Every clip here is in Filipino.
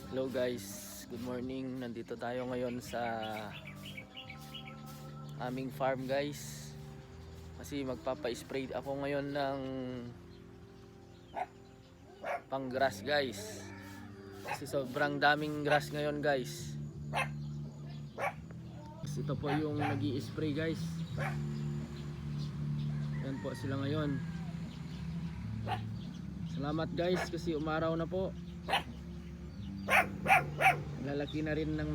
Hello guys, good morning. Nandito tayo ngayon sa aming farm guys. Kasi magpapa-spray ako ngayon ng pang grass guys. Kasi sobrang daming grass ngayon guys. Ito po yung nag-i-spray guys. Yan po sila ngayon. Salamat guys kasi umaraw na po. Lalaki na rin ng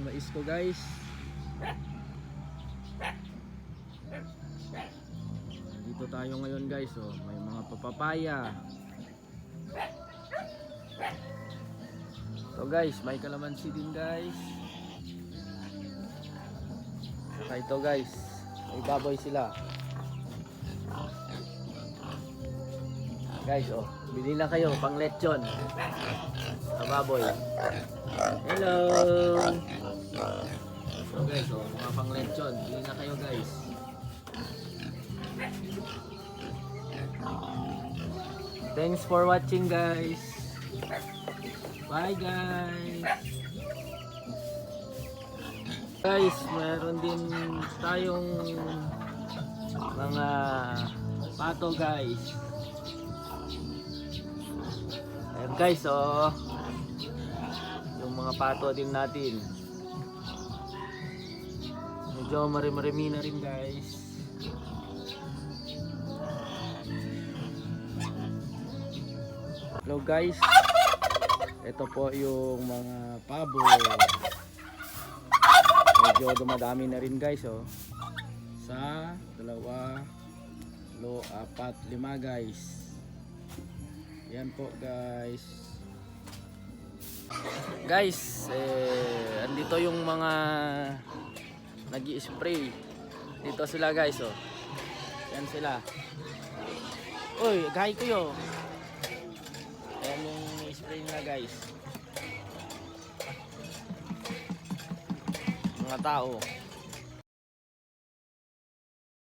mais ko guys. Dito tayo ngayon guys, oh, may mga papapaya. So guys, may kalamansi din guys. Saka ito guys, may baboy sila. Guys, oh, bili na kayo pang lechon. Baboy. Hello. So guys, oh, mga pang lechon, bili na kayo guys. Thanks for watching guys. Bye guys. Guys, meron din tayong mga pato guys. Ayan guys, oh, yung mga pato din natin. Medyo marami na rin guys. Hello guys, ito po yung mga pabo. Medyo dumadami na rin guys, oh. Sa 2, 3, 4, 5 guys. Yan po guys. Guys, andito yung mga nag-i-spray. Dito sila guys, oh. Yan sila. Uy, gahay ko yo. Ayan yung spray nila guys. Mga tao.